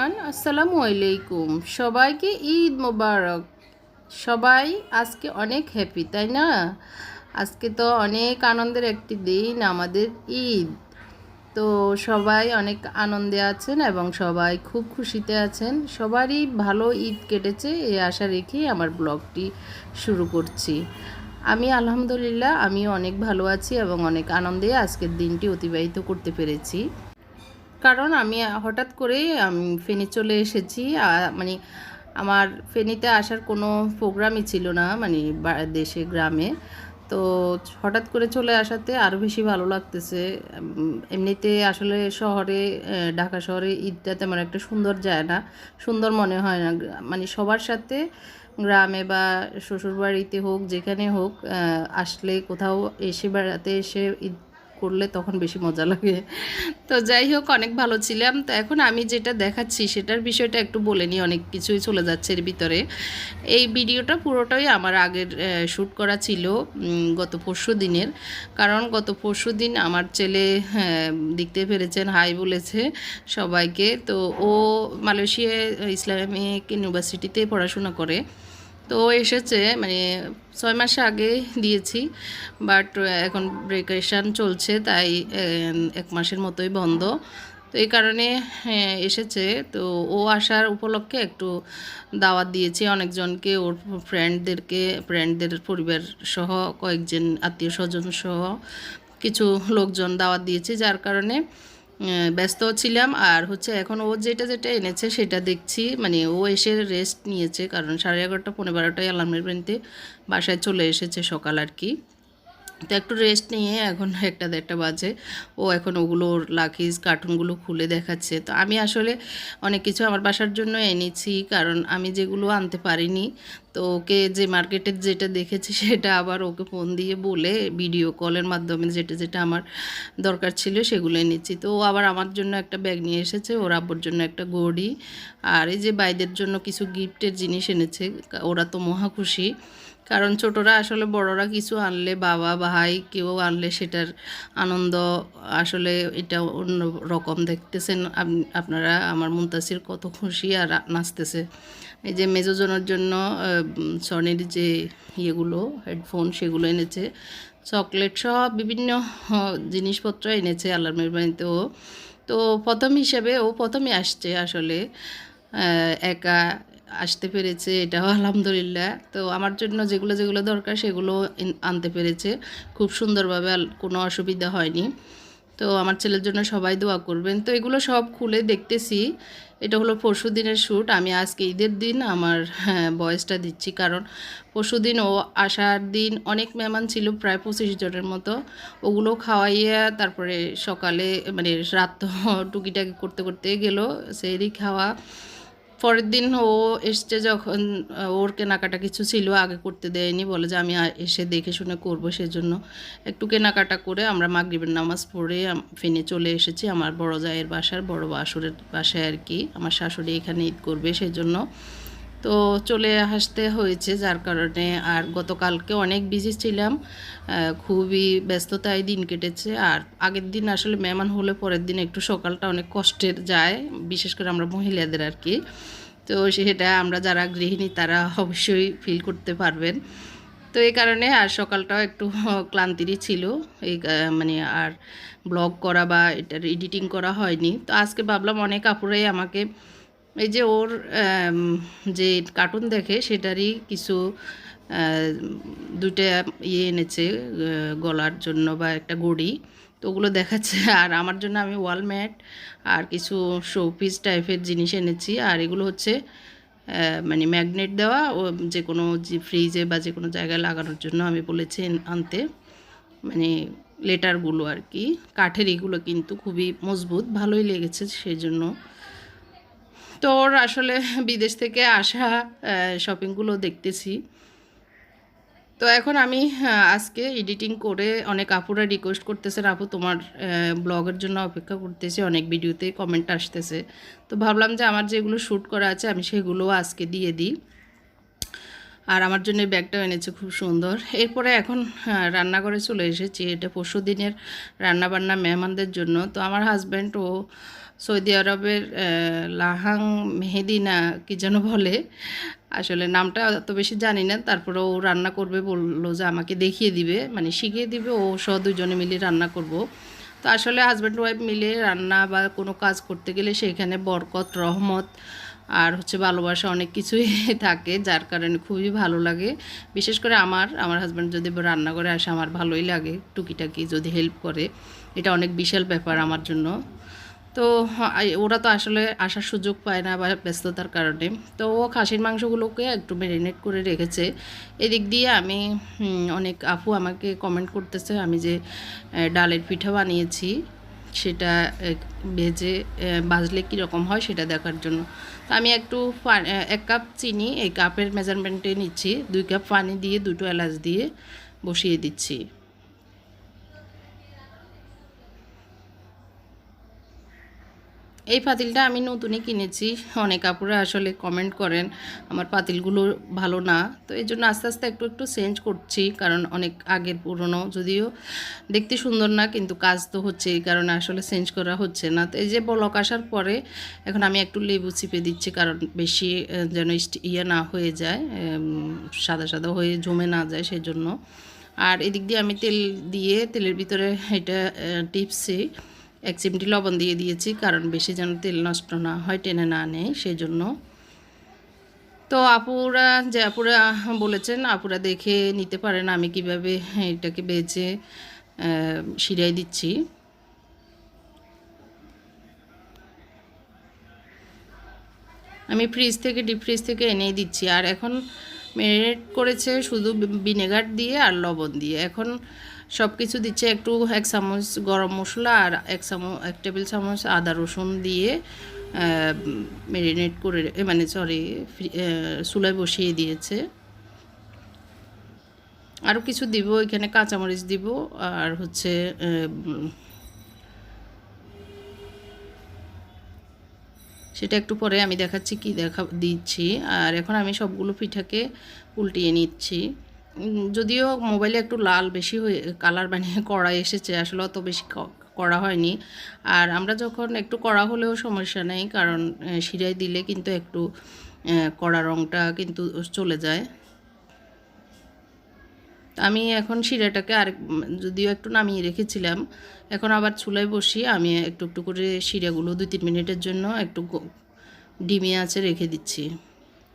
Everyone, আসসালামু আলাইকুম। সবাইকে ঈদ মোবারক। সবাই আজকে অনেক হ্যাপি, তাই না? আজকে তো অনেক আনন্দের একটি দিন, আমাদের ঈদ। তো সবাই অনেক আনন্দে আছেন এবং সবাই খুব খুশিতে আছেন। সবারই ভালো ঈদ কেটেছে এই আশা রেখেই আমার ব্লগটি শুরু করছি। আমি আলহামদুলিল্লাহ আমিও অনেক ভালো আছি এবং অনেক আনন্দে আজকের দিনটি অতিবাহিত করতে পেরেছি। কারণ আমি হঠাৎ করেই ফেনী চলে এসেছি। মানে আমার ফেনীতে আসার কোনো প্রোগ্রামই ছিল না, মানে দেশে গ্রামে। তো হঠাৎ করে চলে আসাতে আরও বেশি ভালো লাগতেছে। এমনিতে আসলে শহরে, ঢাকা শহরে ঈদটা তেমন একটা সুন্দর যায় না, সুন্দর মনে হয় না। মানে সবার সাথে গ্রামে বা শ্বশুরবাড়িতে হোক, যেখানে হোক, আসলে কোথাও এসে বেড়াতে এসে ঈদ করলে তখন বেশি মজা লাগে। তো যাই হোক, অনেক ভালো ছিলাম। তো এখন আমি যেটা দেখাচ্ছি সেটার বিষয়টা একটু বলে নিই, অনেক কিছুই চলে যাচ্ছে এর ভিতরে। এই ভিডিওটা পুরোটাই আমার আগের শ্যুট করা ছিল, গত পরশু দিনের। কারণ গত পরশু দিন আমার ছেলে দেখতে পেরেছেন, হাই বলেছে সবাইকে। তো ও মালয়েশিয়ায় ইসলামিক ইউনিভার্সিটিতে পড়াশোনা করে। তো এসেছে, মানে 6 মাস আগে দিয়েছি, বাট এখন ভ্যাকেশন চলছে, তাই 1 মাসের মতোই বন্ধ। তো এই কারণে এসেছে। তো ও আসার উপলক্ষে একটু দাওয়াত দিয়েছি অনেকজনকে, ওর ফ্রেন্ডদের পরিবার সহ কয়েকজন আত্মীয় স্বজন সহ কিছু লোকজন দাওয়াত দিয়েছি, যার কারণে ব্যস্ত ছিলাম। আর হচ্ছে এখন ও যেটা যেটা এনেছে সেটা দেখছি। মানে ও এসে রেস্ট নিয়েছে, কারণ 11:30 পৌনে 12টায় অ্যালার্মের বাড়িতে বাসায় চলে এসেছে সকাল আর কি। তো একটু রেস্ট নিয়ে এখন 1-1:30 বাজে। ও এখন ওগুলোর লাকিজ কার্টুনগুলো খুলে দেখাচ্ছে। তো আমি আসলে অনেক কিছু আমার বাসার জন্য এনেছি, কারণ আমি যেগুলো আনতে পারিনি, তো ওকে যে মার্কেটের যেটা দেখেছি সেটা আবার ওকে ফোন দিয়ে বলে ভিডিও কলের মাধ্যমে যেটা যেটা আমার দরকার ছিল সেগুলো এনেছি। তো ও আবার আমার জন্য একটা ব্যাগ নিয়ে এসেছে, ওর আব্বুর জন্য একটা ঘড়ি, আর এই যে ভাইদের জন্য কিছু গিফটের জিনিস এনেছে। ওরা তো মহা খুশি, কারণ ছোটরা আসলে বড়রা কিছু আনলে, বাবা ভাই কেউ আনলে সেটার আনন্দ আসলে এটা অন্য রকম। দেখতেছেন আপনারা আমার মুনতাসির কত খুশি আর নাচতেছে। এই যে মেজোজনের জন্য সনির যে ইয়েগুলো হেডফোন সেগুলো এনেছে, চকলেট সহ বিভিন্ন জিনিসপত্র এনেছে আল্লাহর মেহরবানিতে। ও তো প্রথম হিসেবে ও প্রথমে আসছে আসলে, একা আসতে পেরেছে, এটাও আলহামদুলিল্লাহ। তো আমার জন্য যেগুলো যেগুলো দরকার সেগুলো আনতে পেরেছে খুব সুন্দরভাবে, কোনো অসুবিধা হয়নি। তো আমার ছেলের জন্য সবাই দোয়া করবেন। তো এগুলো সব খুলে দেখতেছি। এটা হলো পরশু দিনের শ্যুট। আমি আজকে ঈদের দিন আমার ভয়েসটা দিচ্ছি, কারণ পরশু দিন ও আসার দিন অনেক মেহমান ছিল, প্রায় 25 জনের মতো। ওগুলো খাওয়াইয়া তারপরে সকালে, মানে রাত তো টুকিটাকি করতে করতে গেল, সেরই খাওয়া। পরের দিন ও এসছে যখন, ওর কেনাকাটা কিছু ছিল, আগে করতে দেয়নি, বলে যে আমি এসে দেখে শুনে করবো। সেজন্য একটু কেনাকাটা করে আমরা মাগরিবের নামাজ পড়ে ফেনে চলে এসেছি আমার বড় জায়ের বাসার, বড় বাসুরের বাসায় আর কি। আমার শাশুড়ি এখানে ঈদ করবে সেজন্য তো চলে আসতে হয়েছে, যার কারণে। আর গতকালকে অনেক বিজি ছিলাম, খুবই ব্যস্ততায় দিন কেটেছে। আর আগের দিন আসলে মেহমান হলে পরের দিন একটু সকালটা অনেক কষ্টের যায়, বিশেষ করে আমরা মহিলাদের আর কি। তো সেটা আমরা যারা গৃহিণী তারা অবশ্যই ফিল করতে পারবেন। তো এই কারণে আর সকালটাও একটু ক্লান্তিরই ছিল, এই মানে আর ব্লগ করা বা এটার এডিটিং করা হয়নি। তো আজকে ভাবলাম অনেক আপুরাই আমাকে এই যে ওর যে কার্টুন দেখে সেটারই কিছু দুইটা ইয়ে এনেছে গলার জন্য বা একটা ঘড়ি, তো ওগুলো দেখাচ্ছে। আর আমার জন্য আমি ওয়ালম্যাট আর কিছু শোপিস টাইপের জিনিস এনেছি। আর এগুলো হচ্ছে মানে ম্যাগনেট দেওয়া, ও যে কোনো ফ্রিজে বা যে কোনো জায়গায় লাগানোর জন্য আমি বলেছি আনতে, মানে লেটারগুলো আর কি, কাঠের। এগুলো কিন্তু খুবই মজবুত, ভালোই লেগেছে সেই জন্য। তো ওর আসলে বিদেশ থেকে আসা শপিংগুলো দেখতেছি। তো এখন আমি আজকে এডিটিং করে, অনেক আপুরা রিকোয়েস্ট করতেছেন, আপু তোমার ব্লগের জন্য অপেক্ষা করতেছি, অনেক ভিডিওতে কমেন্ট আসতেছে। তো ভাবলাম যে আমার যেগুলো শ্যুট করা আছে আমি সেগুলো আজকে দিয়ে দিই। আর আমার জন্য এই ব্যাগটাও এনেছে খুব সুন্দর। এরপরে এখন রান্নাঘরে চলে এসেছি। এটা পরশু দিনের রান্নাবান্না মেহমানদের জন্য। তো আমার হাজব্যান্ড ও সৌদি আরবের লাহাং মেহেদি না কি যেন বলে, আসলে নামটা অত বেশি জানি না। তারপরে ও রান্না করবে বললো যে আমাকে দেখিয়ে দিবে, মানে শিখিয়ে দিবে, ও সহ দুজনে মিলে রান্না করব। তো আসলে হাজব্যান্ড ওয়াইফ মিলে রান্না বা কোনো কাজ করতে গেলে সেখানে বরকত, রহমত আর হচ্ছে ভালোবাসা অনেক কিছুই থাকে, যার কারণে খুবই ভালো লাগে। বিশেষ করে আমার হাজব্যান্ড যদি রান্না করে আসে আমার ভালোই লাগে, টুকিটাকি যদি হেল্প করে, এটা অনেক বিশাল ব্যাপার আমার জন্য। তো ওরা তো আসলে আসার সুযোগ পায় না বা ব্যস্ততার কারণে। তো ও খাসির মাংসগুলোকে একটু ম্যারিনেট করে রেখেছে। এদিক দিয়ে আমি অনেক আপু আমাকে কমেন্ট করতেছে আমি যে ডালের পিঠা বানিয়েছি সেটা ভেজে ভাজলে কীরকম হয় সেটা দেখার জন্য। তো আমি একটু 1 কাপ চিনি এই কাপের মেজারমেন্টে নিচ্ছি, 2 কাপ পানি দিয়ে 2টো এলাচ দিয়ে বসিয়ে দিচ্ছি। এই পাতিলটা আমি নতুনই কিনেছি। অনেক আপুরা আসলে কমেন্ট করেন আমার পাতিলগুলো ভালো না, তো এই জন্য আস্তে আস্তে একটু একটু চেঞ্জ করছি, কারণ অনেক আগের পুরনো, যদিও দেখতে সুন্দর না কিন্তু কাজ তো হচ্ছে, এই কারণে আসলে চেঞ্জ করা হচ্ছে না। তো এই যে বলক আসার পরে এখন আমি একটু লেবু চিপে দিচ্ছি, কারণ বেশি যেন ইয়ে না হয়ে যায়, সাদা সাদা হয়ে জমে না যায় সেজন্য। আর এদিক দিয়ে আমি তেল দিয়ে তেলের ভিতরে এটা টিপসি 1 চিমটি লবণ দিয়ে দিয়েছি, কারণ বেশি যেন তেল নষ্ট না হয়, টেনে না নেয় সেই জন্য। তো আপুরা বলেছেন আপুরা দেখে নিতে পারেন আমি কিভাবে এটাকে বেজে শিরাই দিচ্ছি। আমি ডিপ ফ্রিজ থেকে এনেই দিচ্ছি। আর এখন ম্যারিনেট করেছে শুধু ভিনেগার দিয়ে আর লবণ দিয়ে। এখন সব কিছু দিচ্ছে, একটু 1 চামচ গরম মশলা আর 1 টেবিল চামচ আদা রসুন দিয়ে ম্যারিনেট করে, মানে চুলায় বসিয়ে দিয়েছে। আরও কিছু দিব, এখানে কাঁচামরিচ দিব আর হচ্ছে সেটা একটু পরে আমি দেখাচ্ছি কি দিচ্ছি। আর এখন আমি সবগুলো পিঠাকে উল্টিয়ে নিচ্ছি। যদিও মোবাইলে একটু লাল বেশি হয়ে কালার বানিয়ে কড়া এসেছে, আসলে অত বেশি কড়া হয়নি। আর আমরা যখন একটু কড়া হলেও সমস্যা নেই, কারণ শিরায় দিলে কিন্তু একটু কড়া রঙটা কিন্তু চলে যায়। আমি এখন শিরাটাকে যদিও একটু নামিয়ে রেখেছিলাম, এখন আবার চুলায় বসিয়ে আমি একটু একটু করে শিরাগুলো 2-3 মিনিটের জন্য একটু ডিমে আঁচে রেখে দিচ্ছি,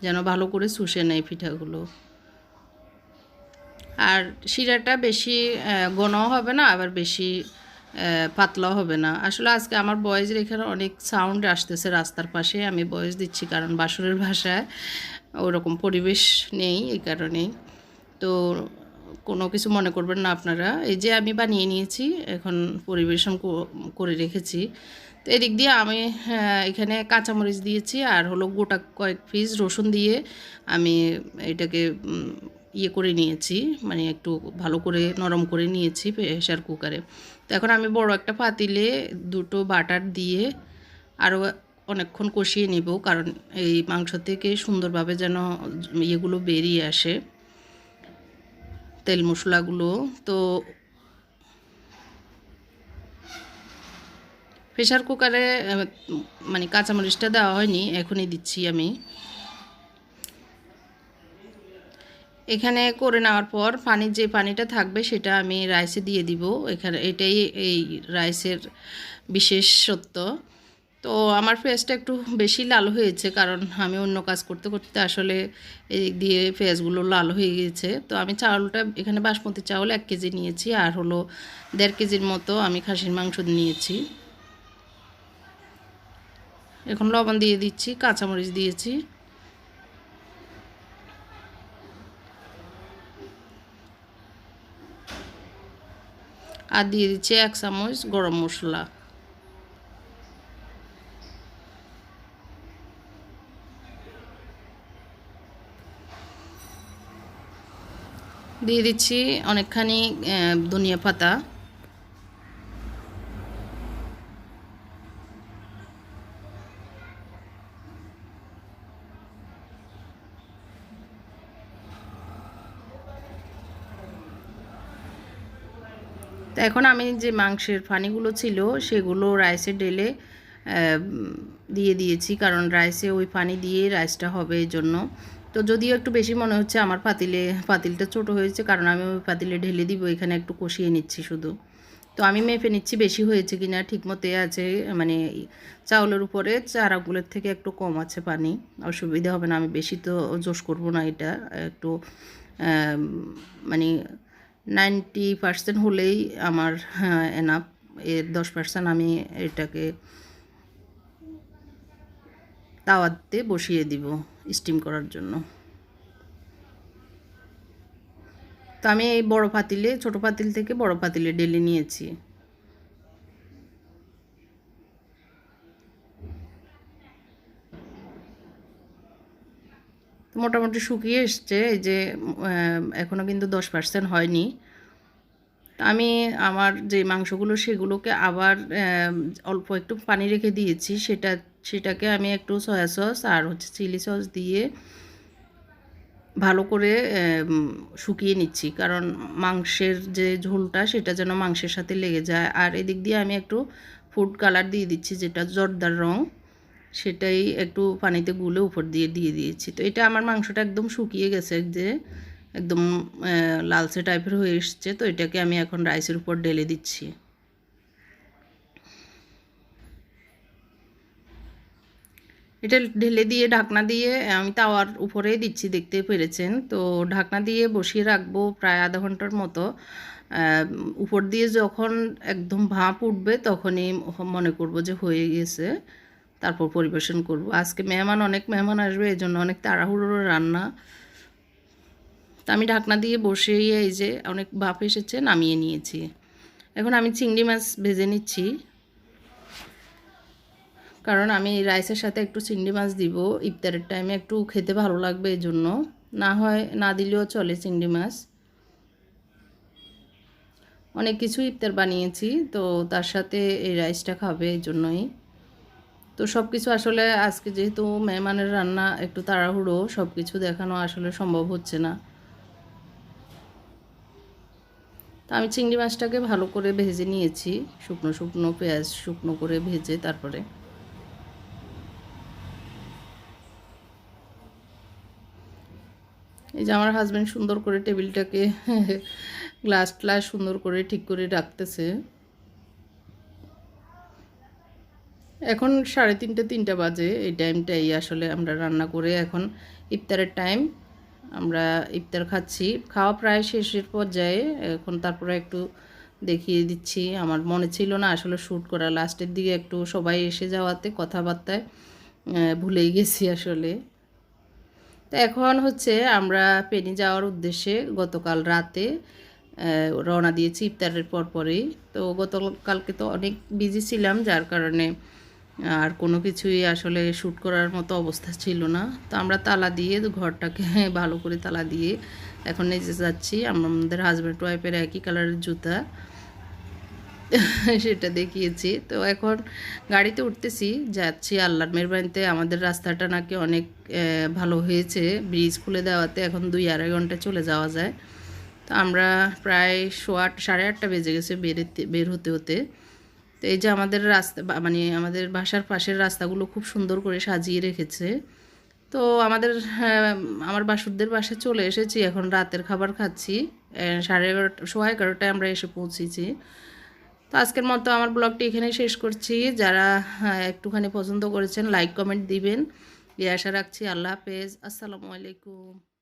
যেন ভালো করে শুষে নেয় পিঠাগুলো। আর শিরাটা বেশি ঘনও হবে না, আবার বেশি পাতলাও হবে না। আসলে আজকে আমার বয়েজের এখানে অনেক সাউন্ড আসতেছে রাস্তার পাশে, আমি বয়েজ দিচ্ছি কারণ বাসরের ভাষায় ওরকম পরিবেশ নেই, এই কারণেই। তো কোনো কিছু মনে করবেন না আপনারা। এই যে আমি বানিয়ে নিয়েছি, এখন পরিবেশন করে রেখেছি। তো এদিক দিয়ে আমি এখানে কাঁচামরিচ দিয়েছি আর হলো গোটা কয়েক পিস রসুন দিয়ে আমি এটাকে ইয়ে করে নিয়েছি, মানে একটু ভালো করে নরম করে নিয়েছি প্রেসার কুকারে। তো এখন আমি বড় একটা পাতিলে 2টো বাটার দিয়ে আরও অনেকক্ষণ কষিয়ে নিব, কারণ এই মাংস থেকে সুন্দরভাবে যেন ইয়েগুলো বেরিয়ে আসে, তেল মশলাগুলো। তো প্রেসার কুকারে মানে কাঁচামরিচটা দেওয়া হয়নি, এখনই দিচ্ছি আমি। এখানে করে নেওয়ার পর যে পানিটা থাকবে সেটা আমি রাইসে দিয়ে দিব। এটাই এই রাইসের বিশেষত্ব। তো আমার পেঁয়াজটা একটু বেশি লাল হয়েছে, কারণ আমি অন্য কাজ করতে করতে আসলে এই দিয়ে পেঁয়াজগুলো লাল হয়ে গিয়েছে। তো আমি চাউলটা এখানে বাসমতি চাউল 1 কেজি নিয়েছি, আর হলো 1.5 কেজির মতো আমি খাসির মাংস নিয়েছি। এখন লবণ দিয়ে দিচ্ছি, কাঁচামরিচ দিয়েছি, আর দিয়ে দিচ্ছি 1 চামচ গরম মশলা। দিয়ে দিচ্ছি অনেকখানি ধনিয়া পাতা। তো এখন আমি যে মাংসের ফানিগুলো ছিল সেগুলো রাইসে ঢেলে দিয়ে দিয়েছি, কারণ রাইসে ওই পানি দিয়ে রাইসটা হবে এই জন্য। তো যদিও একটু বেশি মনে হচ্ছে আমার পাতিলটা ছোট হয়েছে, কারণ আমি ওই পাতিলে ঢেলে দিব, এখানে একটু কষিয়ে নিচ্ছি শুধু। তো আমি মেপে নিচ্ছি বেশি হয়েছে কিনা, ঠিক মতোই আছে, মানে চাউলের উপরে চারাগুলোর থেকে একটু কম আছে পানি, অসুবিধা হবে না। আমি বেশি তো জোশ করব না, এটা একটু মানে 90% হলেই আমার এনাফ। এর 10% আমি এটাকে তাওয়াতে বসিয়ে দিব স্টিম করার জন্য। তো আমি এই বড় পাতিলে, ছোট পাতিল থেকে বড় পাতিলে ঢেলে নিয়েছি। মোটামুটি শুকিয়ে এসছে, এই যে এখনও কিন্তু 10% হয়নি। আমি আমার যে মাংসগুলো সেগুলোকে আবার অল্প একটু পানি রেখে দিয়েছি, সেটাকে আমি একটু সয়া সস আর হচ্ছে চিলি সস দিয়ে ভালো করে শুকিয়ে নিচ্ছি, কারণ মাংসের যে ঝোলটা সেটা যেন মাংসের সাথে লেগে যায়। আর এদিক দিয়ে আমি একটু ফুড কালার দিয়ে দিচ্ছি, যেটা জর্দার রং, সেটাই একটু পানিতে গুলে উপর দিয়ে দিয়েছি। তো এটা আমার মাংসটা একদম শুকিয়ে গেছে, যে একদম লালচে টাইপের হয়ে এসছে। তো এটাকে আমি এখন রাইসের উপর ঢেলে দিচ্ছি। এটা ঢেলে দিয়ে ঢাকনা দিয়ে আমি তাওয়ার উপরেই দিচ্ছি, দেখতে পেরেছেন। তো ঢাকনা দিয়ে বসিয়ে রাখবো প্রায় আধা ঘন্টার মতো। উপর দিয়ে যখন একদম ভাপ উঠবে তখনই মনে করব যে হয়ে গেছে, তারপর পরিবেশন করব। আজকে অনেক মেহমান আসবে, এই জন্য অনেক তাড়াহুড়োর রান্না। তা আমি ঢাকনা দিয়ে বসিয়ে এই যে অনেক ভাপ এসেছে, নামিয়ে নিয়েছি। এখন আমি চিংড়ি মাছ ভেজে নিচ্ছি, কারণ আমি রাইসের সাথে একটু চিংড়ি মাছ দিব। ইফতারের টাইমে একটু খেতে ভালো লাগবে, এই জন্য। না হয় না দিলেও চলে চিংড়ি মাছ। অনেক কিছু ইফতার বানিয়েছি, তো তার সাথে এই রাইসটা খাবে, এই জন্যই। তো সব কিছু আসলে আজকে যেহেতু মেহমানের রান্না, একটু তাড়াহুড়ো, সব কিছু দেখানো আসলে সম্ভব হচ্ছে না। তো আমি চিংড়ি মাছটাকে ভালো করে ভেজে নিয়েছি, শুকনো শুকনো পেঁয়াজ শুকনো করে ভেজে। তারপরে এই যে আমার হাজব্যান্ড সুন্দর করে টেবিলটাকে গ্লাস সুন্দর করে ঠিক করে রাখতেছে। এখন 3:30 বাজে, এই টাইমটাই আসলে আমরা রান্না করে এখন ইফতারের টাইম। আমরা ইফতার খাচ্ছি, খাওয়া প্রায় শেষের পর্যায়ে। এখন তারপরে একটু দেখিয়ে দিচ্ছি, আমার মনে ছিল না আসলে শ্যুট করা, লাস্টের দিকে একটু সবাই এসে যাওয়াতে কথাবার্তায় ভুলেই গেছি আসলে। তো এখন হচ্ছে আমরা পেনি যাওয়ার উদ্দেশ্যে গতকাল রাতে রওনা দিয়েছি ইফতারের পরপরই। তো গতকালকে তো অনেক বিজি ছিলাম, যার কারণে আর কোনো কিছুই আসলে শ্যুট করার মতো অবস্থা ছিল না। তো আমরা তালা দিয়ে ঘরটাকে ভালো করে তালা দিয়ে এখন নিচে যাচ্ছি। আমাদের হাজব্যান্ড ওয়াইফের একই কালারের জুতা সেটা দেখিয়েছি। তো এখন গাড়িতে উঠতেছি, যাচ্ছি আল্লাহর মেহরবানিতে। আমাদের রাস্তাটা নাকি অনেক ভালো হয়েছে, ব্রিজ খুলে দেওয়াতে এখন 2-2.5 ঘন্টা চলে যাওয়া যায়। তো আমরা প্রায় 8:30 বেজে গেছে বের হতে হতে। তো এই যে আমাদের রাস্তা, মানে আমাদের বাসার পাশের রাস্তাগুলো খুব সুন্দর করে সাজিয়ে রেখেছে। তো আমার বাসুরদের বাসায় চলে এসেছি, এখন রাতের খাবার খাচ্ছি। 11:30 আমরা এসে পৌঁছেছি। তো আজকের মতো আমার ব্লগটি এখানেই শেষ করছি। যারা একটুখানি পছন্দ করেছেন, লাইক কমেন্ট দিবেন, এই আশা রাখছি। আল্লাহ হাফেজ, আসসালামু আলাইকুম।